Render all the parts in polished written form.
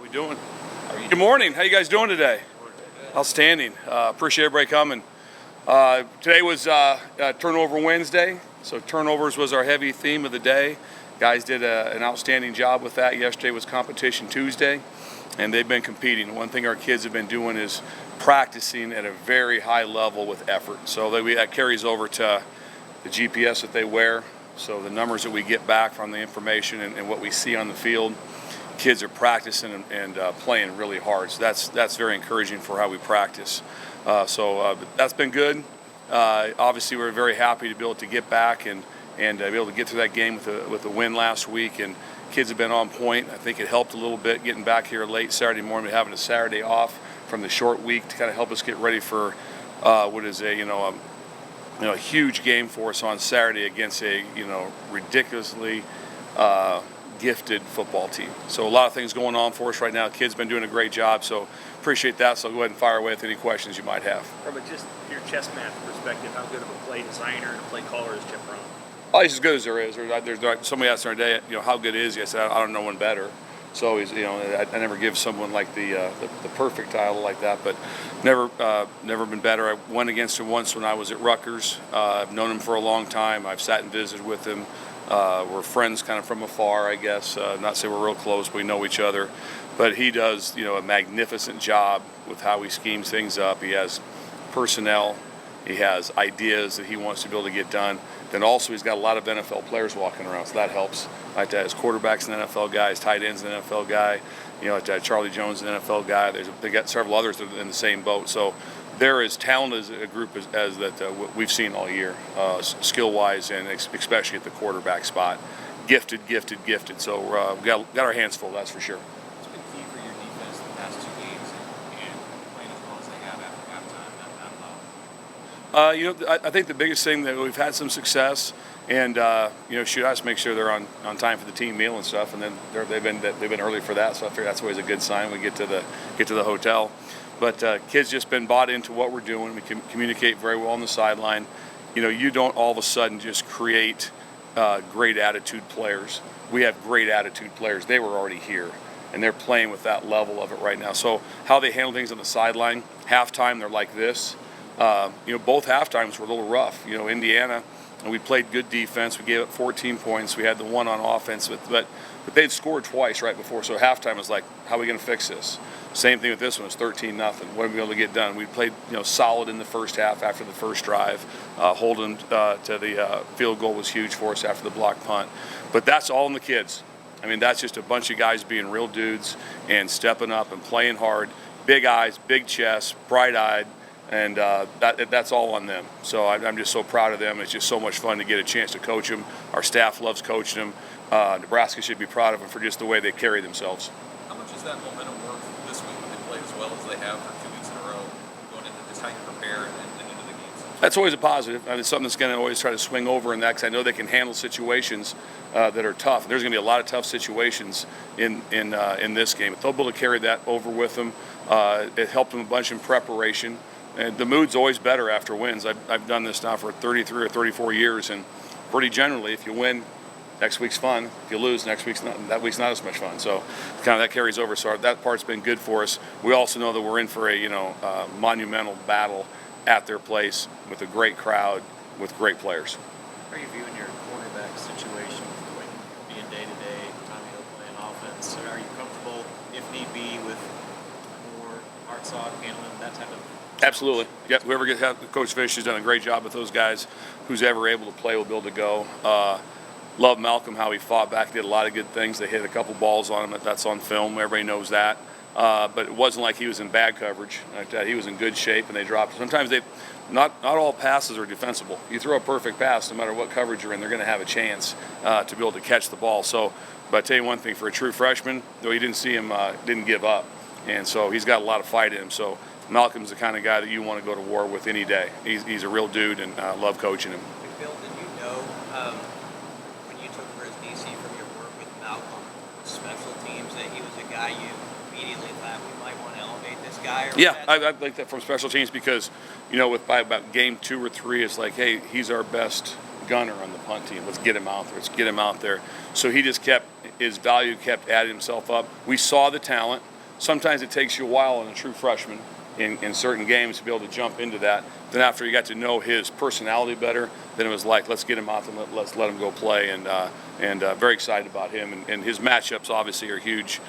we doing? Good morning. How you guys doing today? Outstanding. Appreciate everybody coming. Today was Turnover Wednesday, so turnovers was our heavy theme of the day. Guys did an outstanding job with that. Yesterday was Competition Tuesday, and they've been competing. One thing our kids have been doing is practicing at a very high level with effort. So that carries over to the GPS that they wear. So the numbers that we get back from the information and what we see on the field, kids are practicing and playing really hard. So that's very encouraging for how we practice. So that's been good. Obviously, we're very happy to be able to get back and be able to get through that game with a win last week. And kids have been on point. I think it helped a little bit getting back here late Saturday morning, having a Saturday off from the short week to kind of help us get ready for what is a huge game for us on Saturday against a ridiculously gifted football team. So a lot of things going on for us right now. Kids been doing a great job, so appreciate that. So go ahead and fire away with any questions you might have. From just your chess match perspective, how good of a play designer and a play caller is Chip Brown? Oh, he's as good as there is. There's somebody asked the other day, how good is he? I said, I don't know one better. So he's, I never give someone like the perfect title like that, but never been better. I went against him once when I was at Rutgers. I've known him for a long time. I've sat and visited with him. We're friends kind of from afar, I guess. Not say we're real close, but we know each other. But he does, a magnificent job with how he schemes things up. He has personnel. He has ideas that he wants to be able to get done. Then also he's got a lot of NFL players walking around, so that helps. Like his quarterback's an NFL guy, his tight end's an NFL guy. Charlie Jones is an NFL guy. They got several others that are in the same boat. So they're as talented as a group as that we've seen all year, skill-wise, and especially at the quarterback spot. Gifted. So we got our hands full, that's for sure. What's been key for your defense the past two games and playing as well as they have after halftime at that level? I think the biggest thing that we've had some success, and shoot, I just make sure they're on time for the team meal and stuff, and then they've been early for that, so I figure that's always a good sign. We get to the hotel. But kids just been bought into what we're doing. We can communicate very well on the sideline. You don't all of a sudden just create great attitude players. We have great attitude players. They were already here, and they're playing with that level of it right now. So how they handle things on the sideline, halftime they're like this. Both halftimes were a little rough. Indiana, and we played good defense. We gave up 14 points. We had the one on offense, but they'd scored twice right before. So halftime was like, how are we going to fix this? Same thing with this one. It's 13-0. What are we able to get done? We played solid in the first half after the first drive. Holding to the field goal was huge for us after the block punt. But that's all in the kids. I mean, that's just a bunch of guys being real dudes and stepping up and playing hard. Big eyes, big chest, bright-eyed, and that's all on them. So I'm just so proud of them. It's just so much fun to get a chance to coach them. Our staff loves coaching them. Nebraska should be proud of them for just the way they carry themselves. How much is that momentum worth this week when they play as well as they have for 2 weeks in a row, going into this, how you prepare and into the games? That's always a positive. I mean, it's something that's going to always try to swing over in that, because I know they can handle situations that are tough. There's going to be a lot of tough situations in this game. If they'll be able to carry that over with them, it helped them a bunch in preparation. And the mood's always better after wins. I've done this now for 33 or 34 years, and pretty generally, if you win, next week's fun. If you lose, that week's not as much fun. So kind of that carries over. So that part's been good for us. We also know that we're in for a monumental battle at their place with a great crowd, with great players. How are you viewing your quarterback situation with being day-to-day, Tommy Hill playing offense? Are you comfortable, if need be, with more hard sock handling, that type of? Absolutely. Yeah, Coach Fish has done a great job with those guys. Who's ever able to play will be able to go. Love Malcolm, how he fought back, did a lot of good things. They hit a couple balls on him. That's on film. Everybody knows that. But it wasn't like he was in bad coverage. He was in good shape, and they dropped. Sometimes not all passes are defensible. You throw a perfect pass, no matter what coverage you're in, they're going to have a chance to be able to catch the ball. So, but I tell you one thing, for a true freshman, though you didn't see him, didn't give up. And so he's got a lot of fight in him. So Malcolm's the kind of guy that you want to go to war with any day. He's a real dude, and love coaching him. Bill, did you know when you took over as DC from your work with Malcolm, special teams, that he was a guy you immediately thought we might want to elevate this guy? Yeah, I like that from special teams because, by about game 2 or 3, it's like, hey, he's our best gunner on the punt team. Let's get him out there. So he just his value kept adding himself up. We saw the talent. sometimes it takes you a while on a true freshman in certain games to be able to jump into that. Then after you got to know his personality better, then it was like, let's get him out and let's let him go play. And very excited about him. And his matchups obviously are huge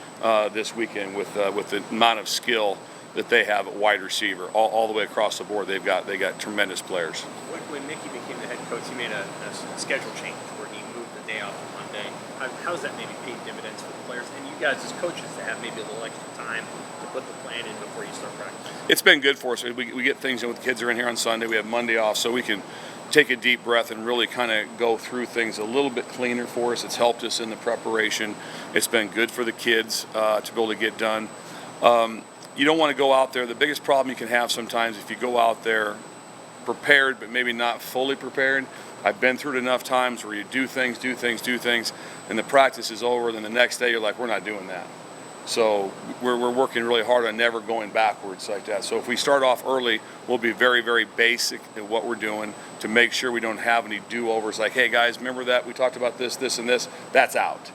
this weekend with the amount of skill that they have at wide receiver all the way across the board. They got tremendous players. When Mickey became the head coach, he made a schedule change where he moved the day off to Monday. How's that maybe paid dividends for the players and you guys as coaches to have maybe a little extra time to put the plan in before you start practice? It's been good for us. We get things in with the kids are in here on Sunday. We have Monday off, so we can take a deep breath and really kind of go through things a little bit cleaner for us. It's helped us in the preparation. It's been good for the kids to be able to get done. You don't want to go out there. The biggest problem you can have sometimes if you go out there prepared but maybe not fully prepared. I've been through it enough times where you do things, and the practice is over, then the next day you're like, we're not doing that. So we're working really hard on never going backwards like that. So if we start off early, we'll be very, very basic in what we're doing to make sure we don't have any do-overs like, hey guys, remember that we talked about this, and this? That's out.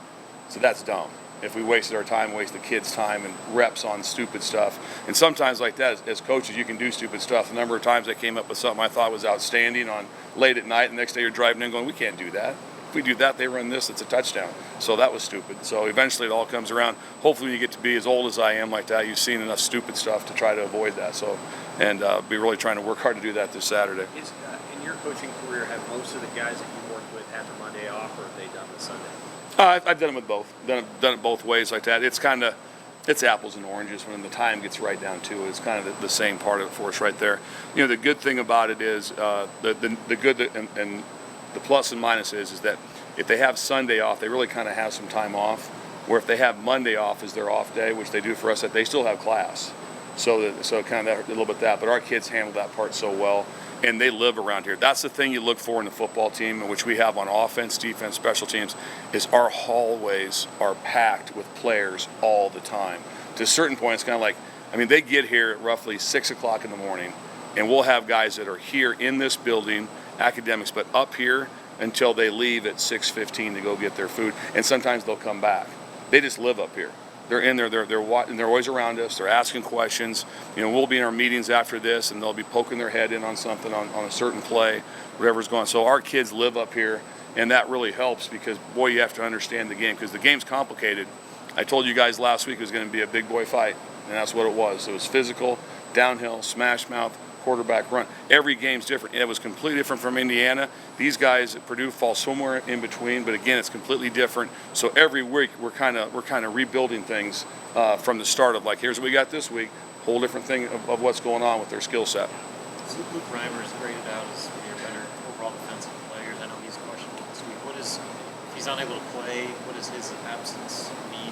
So that's dumb. If we wasted our time, waste the kids' time and reps on stupid stuff. And sometimes like that, as coaches, you can do stupid stuff. The number of times I came up with something I thought was outstanding on late at night, and the next day you're driving in going, we can't do that. If we do that, they run this, it's a touchdown. So that was stupid. So eventually it all comes around. Hopefully when you get to be as old as I am like that, you've seen enough stupid stuff to try to avoid that. So, and be really trying to work hard to do that this Saturday. In your coaching career, have most of the guys that you worked with had the Monday off, or have they done the Sunday? I've done it with both. Done it both ways like that. It's apples and oranges when the time gets right down to it. It's kind of the same part of it for us right there. You know, the good thing about it is the good and the plus and minus is that if they have Sunday off, they really kind of have some time off. Where if they have Monday off as their off day, which they do for us, that they still have class. So kind of a little bit that. But our kids handle that part so well. And they live around here. That's the thing you look for in the football team, which we have on offense, defense, special teams, is our hallways are packed with players all the time. To a certain point, it's kind of like, they get here at roughly 6 o'clock in the morning, and we'll have guys that are here in this building, academics, but up here until they leave at 6:15 to go get their food, and sometimes they'll come back. They just live up here. They're in there, they're always around us, they're asking questions. We'll be in our meetings after this, and they'll be poking their head in on something, on a certain play, whatever's going on. So our kids live up here, and that really helps because, boy, you have to understand the game because the game's complicated. I told you guys last week it was going to be a big boy fight, and that's what it was. It was physical, downhill, smash mouth, quarterback run. Every game's different. It was completely different from Indiana. These guys at Purdue fall somewhere in between, but again, it's completely different. So every week we're kind of rebuilding things from the start of like, here's what we got this week, whole different thing of what's going on with their skill set. Luke Reimer is graded out as one of your better overall defensive players. I know he's questionable this week. If he's unable to play, what does his absence mean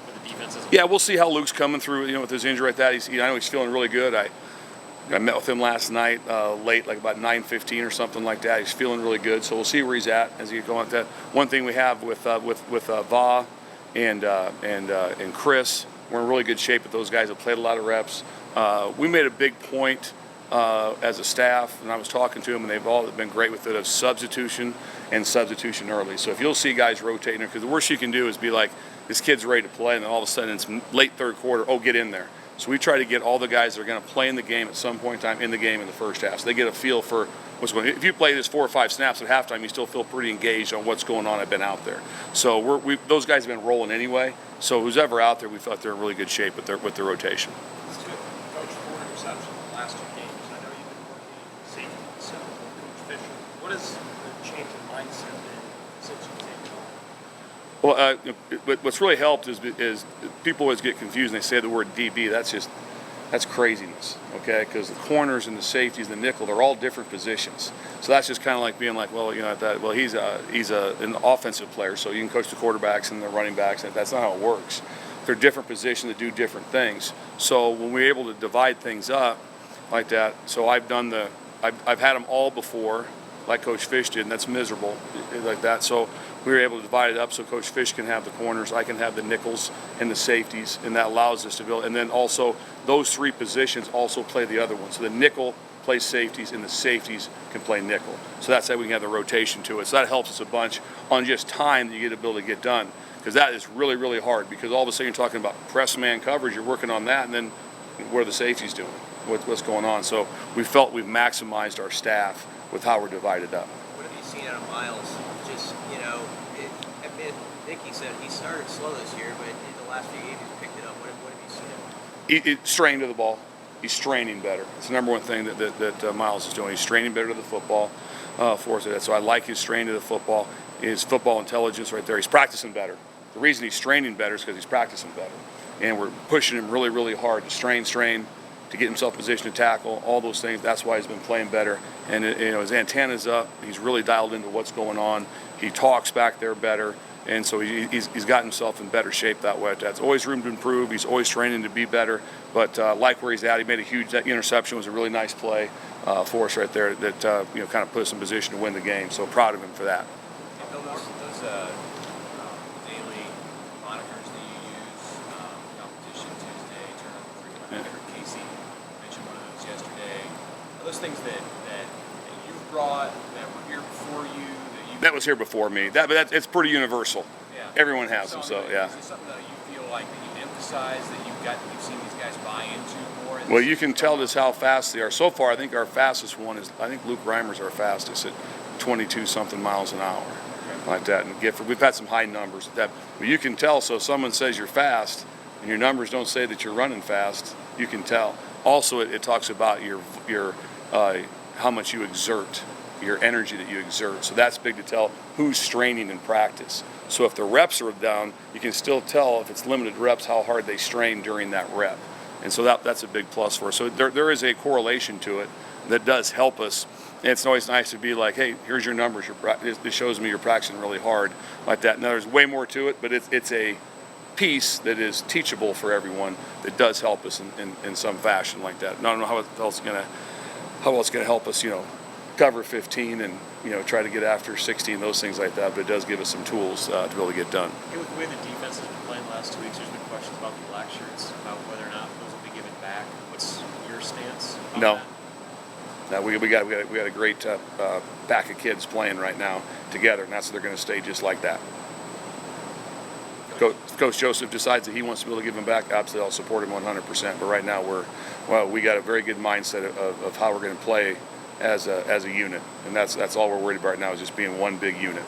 for the defense as a whole? Yeah, we'll see how Luke's coming through, with his injury like that. I know he's feeling really good. I met with him last night late, like about 9:15 or something like that. He's feeling really good, so we'll see where he's at as he goes on. That one thing we have with Va and Chris, we're in really good shape with those guys. Have played a lot of reps. We made a big point as a staff, and I was talking to them, and they've all been great with it of substitution and substitution early. So if you'll see guys rotating, because the worst you can do is be like, this kid's ready to play, and then all of a sudden it's late third quarter. Oh, get in there. So we try to get all the guys that are going to play in the game at some point in time in the game in the first half. So they get a feel for what's going on. If you play this 4 or 5 snaps at halftime, you still feel pretty engaged on what's going on. I've been out there. So those guys have been rolling anyway. So who's ever out there, we thought they're in really good shape with their rotation. Let's do it. Coach, 4 interceptions the last 2 games. I know you've been working safety so Coach Fisher. What has the change in mindset been since you've taken over? Well, what's really helped is people always get confused and they say the word DB. That's craziness, okay? Because the corners and the safeties, the nickel, they're all different positions. So that's just kind of like being like, he's an offensive player, so you can coach the quarterbacks and the running backs, and that's not how it works. They're different positions that do different things. So when we're able to divide things up like that, so I've had them all before, like Coach Fish did, and that's miserable like that. So we were able to divide it up so Coach Fish can have the corners, I can have the nickels and the safeties, and that allows us to build. And then also those 3 positions also play the other one. So the nickel plays safeties, and the safeties can play nickel. So that's how we can have the rotation to it. So that helps us a bunch on just time that you get to be able to get done. because that is really, really hard, because all of a sudden you're talking about press man coverage, you're working on that, and then what are the safeties doing? What's going on? So we felt we've maximized our staff with how we're divided up. What have you seen out of Miles? Just, Nicky said he started slow this year, but in the last few games he's picked it up. What have you seen of him? Strained to the ball. He's straining better. It's the number one thing that Miles is doing. He's straining better to the football for us. So I like his strain to the football, his football intelligence right there. He's practicing better. The reason he's straining better is because he's practicing better. And we're pushing him really, really hard to strain, to get himself in position to tackle, all those things. That's why he's been playing better. And his antenna's up. He's really dialed into what's going on. He talks back there better. And so he's got himself in better shape that way. That's always room to improve. He's always training to be better. But like where he's at, he made a huge interception. It was a really nice play for us right there that kind of put us in position to win the game. So proud of him for that. Those daily monikers that you use, competition Tuesday, turnover 300, Casey mentioned one of those yesterday. Are those things that you've brought, that were here before you? That was here before me. But it's pretty universal. Yeah. Everyone has them, so yeah. Is it something that you feel like that you emphasize, that you've seen these guys buy into more? Well, you can tell just how fast they are. So far, I think our fastest one is, I think Luke Reimer's our fastest at 22-something miles an hour, like that. And Gifford, we've had some high numbers at that. But you can tell, so if someone says you're fast and your numbers don't say that you're running fast, you can tell. Also, it talks about your how much you exert, your energy that you exert. So that's big to tell who's straining in practice. So if the reps are down, you can still tell if it's limited reps how hard they strain during that rep. And so that's a big plus for us. So there is a correlation to it that does help us. And it's always nice to be like, hey, here's your numbers. It shows me you're practicing really hard like that. Now there's way more to it, but it's a piece that is teachable for everyone that does help us in some fashion like that. And I don't know how else it's going to help us, cover 15 and try to get after 16, those things like that, but it does give us some tools to be able to get done. Hey, with the way the defense has been playing the last 2 weeks, there's been questions about the Blackshirts, about whether or not those will be given back. What's your stance on that? No, we got a great pack of kids playing right now together, and that's they're going to stay just like that. Coach Joseph decides that he wants to be able to give them back, absolutely I'll support him 100%. But right now we got a very good mindset of how we're going to play as a unit, and that's all we're worried about right now, is just being one big unit.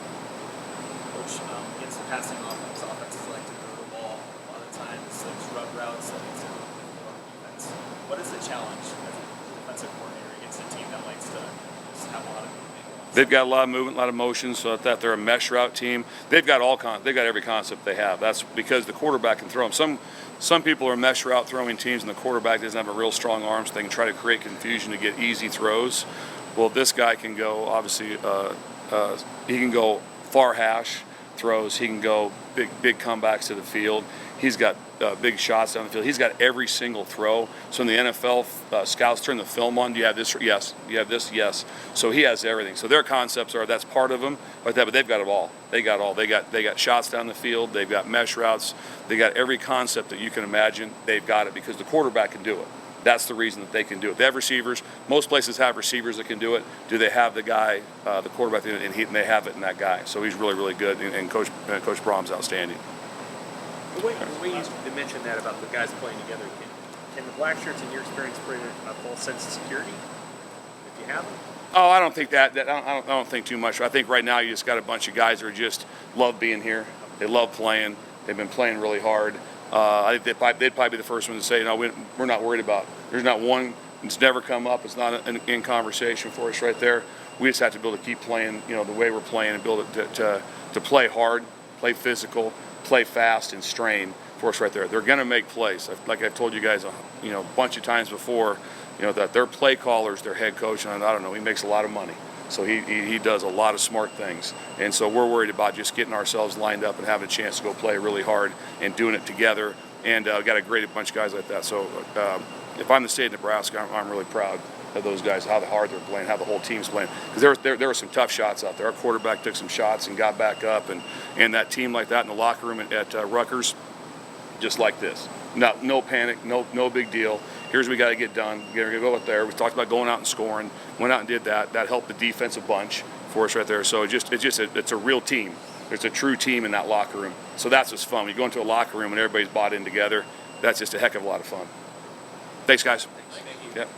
Coach, against the passing offenses like to throw the ball a lot of times, those rub routes that leads to defense. What is the challenge as a defensive coordinator against a team that likes to just have a lot of movement? They've got a lot of movement, a lot of motion, so that they're a mesh route team. They've got every concept they have. That's because the quarterback can throw them. Some people are mesh route throwing teams, and the quarterback doesn't have a real strong arm, so they can try to create confusion to get easy throws. Well, this guy can go, obviously, he can go far hash throws. He can go big comebacks to the field. He's got big shots down the field. He's got every single throw. So in the NFL, scouts turn the film on. Do you have this? Yes. Do you have this? Yes. So he has everything. So their concepts that's part of them, like that. But they've got it all. They got shots down the field. They've got mesh routes. They got every concept that you can imagine. They've got it because the quarterback can do it. That's the reason that they can do it. They have receivers. Most places have receivers that can do it. Do they have the guy, the quarterback, and they have it in that guy. So he's really, really good. And Coach Brom's outstanding. The way you mentioned that about the guys playing together, can the Blackshirts, in your experience, bring a false sense of security if you have them? Oh, I don't think that I don't think too much. I think right now you just got a bunch of guys who just love being here. They love playing. They've been playing really hard. I think they'd probably be the first one to say, no, we're not worried about it. There's not one. It's never come up. It's not in conversation for us right there. We just have to be able to keep playing, the way we're playing, and build it to play hard, play physical, play fast, and strain for us right there. They're going to make plays. Like I've told you guys, a bunch of times before, that their play callers, their head coach, and I don't know, he makes a lot of money. So he does a lot of smart things. And so we're worried about just getting ourselves lined up and having a chance to go play really hard and doing it together. And got a great bunch of guys like that. So if I'm the state of Nebraska, I'm really proud of those guys, how hard they're playing, how the whole team's playing. Because there were some tough shots out there. Our quarterback took some shots and got back up. And that team like that in the locker room at Rutgers, just like this. No panic, no big deal. Here's what we got to get done. We're going to go out there. We talked about going out and scoring. Went out and did that. That helped the defense a bunch for us right there. So it's a real team. There's a true team in that locker room. So that's what's fun. When you go into a locker room and everybody's bought in together, that's just a heck of a lot of fun. Thanks, guys. Thank you. Yep.